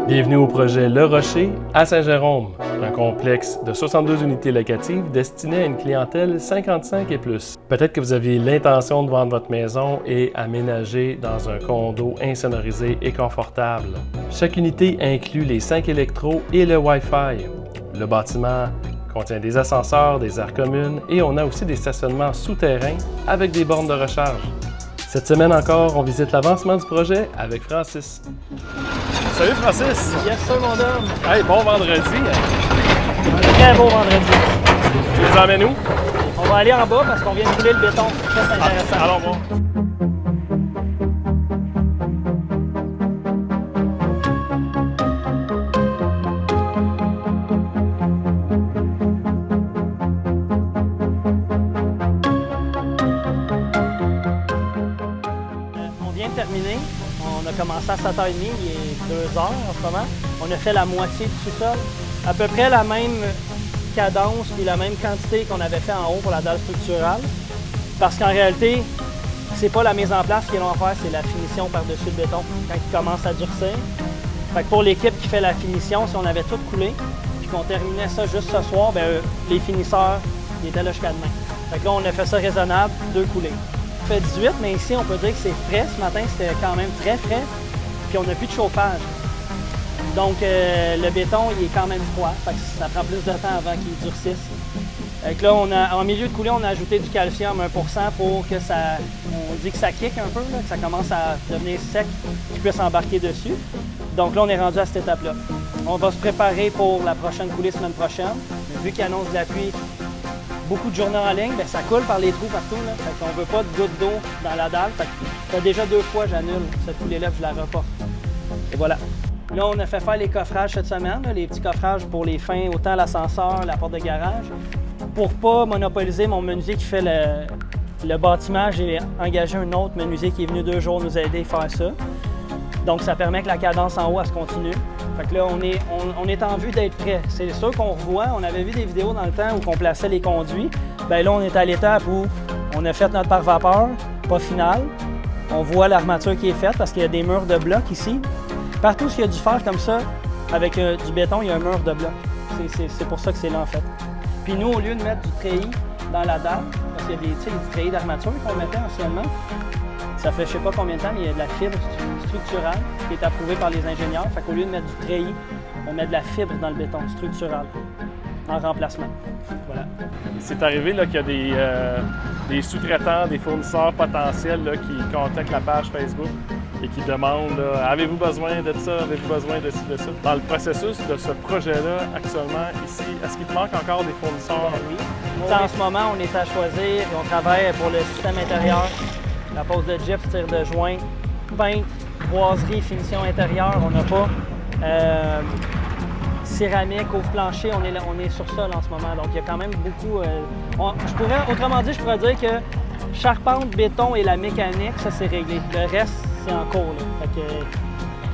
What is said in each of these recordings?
Bienvenue au projet Le Rocher à Saint-Jérôme, un complexe de 62 unités locatives destiné à une clientèle 55 et plus. Peut-être que vous aviez l'intention de vendre votre maison et aménager dans un condo insonorisé et confortable. Chaque unité inclut les 5 électros et le Wi-Fi. Le bâtiment contient des ascenseurs, des aires communes et on a aussi des stationnements souterrains avec des bornes de recharge. Cette semaine encore, on visite l'avancement du projet avec Francis. Salut Francis! Yes, sir, mon homme! Hey, bon vendredi! Un très beau vendredi. Tu nous emmènes où? On va aller en bas parce qu'on vient de couler le béton. Ça, c'est intéressant. Allons voir. On vient de terminer. On a commencé à 7h30, il est 2h en ce moment. On a fait la moitié du sous-sol. À peu près la même cadence et la même quantité qu'on avait fait en haut pour la dalle structurale. Parce qu'en réalité, c'est pas la mise en place qui est long à faire, c'est la finition par-dessus le béton quand il commence à durcir. Fait que pour l'équipe qui fait la finition, si on avait tout coulé puis qu'on terminait ça juste ce soir, bien, les finisseurs ils étaient là jusqu'à demain. Fait que là, on a fait ça raisonnable, 2 coulées. On fait 18, mais ici, on peut dire que c'est frais. Ce matin, c'était quand même très frais. Puis on n'a plus de chauffage. Donc, le béton, il est quand même froid. Fait que ça prend plus de temps avant qu'il durcisse. Fait que là, en milieu de coulée, on a ajouté du calcium 1% pour que ça, on dit que ça kick un peu, là, que ça commence à devenir sec, qu'il puisse embarquer dessus. Donc là, on est rendu à cette étape-là. On va se préparer pour la prochaine coulée semaine prochaine. Mais vu qu'il annonce de la pluie, beaucoup de journées en ligne, bien, ça coule par les trous partout. Là. Fait qu'on veut pas de gouttes d'eau dans la dalle. Fait que déjà 2 fois, j'annule cette coulée-là, je la reporte. Et voilà. Là, on a fait faire les coffrages cette semaine, là, les petits coffrages pour les fins, autant l'ascenseur, la porte de garage. Pour pas monopoliser mon menuisier qui fait le bâtiment, j'ai engagé un autre menuisier qui est venu 2 jours nous aider à faire ça. Donc, ça permet que la cadence en haut, elle se continue. Fait que là, on est en vue d'être prêt. C'est sûr qu'on revoit. On avait vu des vidéos dans le temps où on plaçait les conduits. Bien là, on est à l'étape où on a fait notre pare-vapeur, pas final. On voit l'armature qui est faite parce qu'il y a des murs de bloc ici. Partout où il y a du fer comme ça, avec du béton, il y a un mur de bloc. C'est pour ça que c'est là, en fait. Puis nous, au lieu de mettre du treillis dans la dalle, parce qu'il y a des treillis d'armature qu'on mettait anciennement, ça fait je sais pas combien de temps, mais il y a de la fibre structurale qui est approuvée par les ingénieurs. Fait qu'au lieu de mettre du treillis, on met de la fibre dans le béton structural en remplacement. Voilà. C'est arrivé qu'il y a des sous-traitants, des fournisseurs potentiels là, qui contactent la page Facebook et qui demandent avez-vous besoin de ça, avez-vous besoin de ci, de ça. Dans le processus de ce projet-là, actuellement, ici, est-ce qu'il te manque encore des fournisseurs? Oui. En ce moment, on est à choisir et on travaille pour le système intérieur, la pose de gyps, tir de joint, peintre, boiserie, finition intérieure, on n'a pas. Céramique, ouvre-plancher, on est sur ça là, en ce moment. Donc, il y a quand même beaucoup... autrement dit, je pourrais dire que charpente, béton et la mécanique, ça, c'est réglé. Le reste, c'est en cours. Là. Fait que,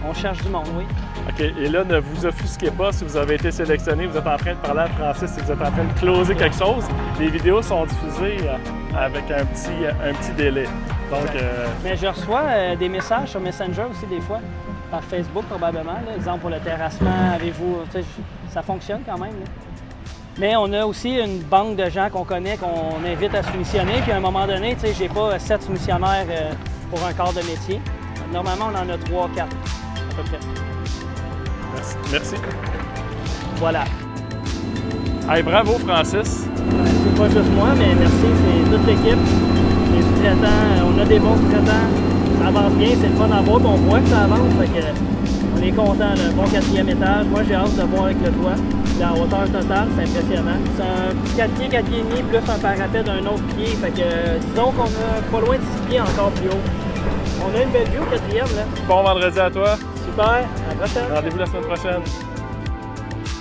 on cherche du monde, oui. OK. Et là, ne vous offusquez pas si vous avez été sélectionné, vous êtes en train de parler à Francis, si vous êtes en train de closer quelque chose. Les vidéos sont diffusées avec un petit délai. Donc, Mais je reçois des messages sur Messenger aussi des fois. Par Facebook probablement, là. Exemple pour le terrassement, avez-vous... Ça fonctionne quand même. Là. Mais on a aussi une banque de gens qu'on connaît, qu'on invite à soumissionner. Puis à un moment donné, j'ai pas 7 soumissionnaires pour un quart de métier. Normalement, on en a 3, 4 à peu près. Merci. Voilà. Hey, bravo Francis. C'est pas juste moi, mais merci, c'est toute l'équipe. Les sous-traitants, on a des bons sous-traitants. Ça avance bien, c'est le fun à voir, puis on voit que ça avance. Fait que, on est content, le bon 4e étage. Moi, j'ai hâte de voir avec le toit. La hauteur totale, c'est impressionnant. C'est un 4 pieds, 4 pieds et demi, plus un parapet d'un autre pied. Fait que, disons qu'on a pas loin de 6 pieds encore plus haut. On a une belle vue au 4e, là. Bon vendredi à toi. Super, à la prochaine. Rendez-vous la semaine prochaine.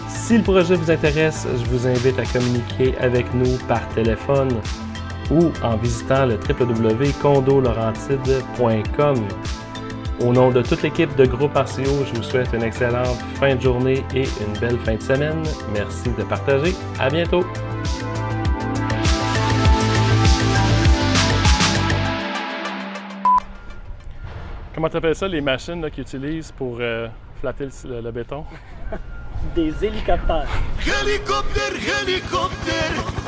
Si le projet vous intéresse, je vous invite à communiquer avec nous par téléphone ou en visitant le www.condolaurentide.com. Au nom de toute l'équipe de Groupe RCO, je vous souhaite une excellente fin de journée et une belle fin de semaine. Merci de partager. À bientôt! Comment tu appelles ça, les machines qu'ils utilisent pour flatter le béton? Des hélicoptères. Helicopter, helicopter.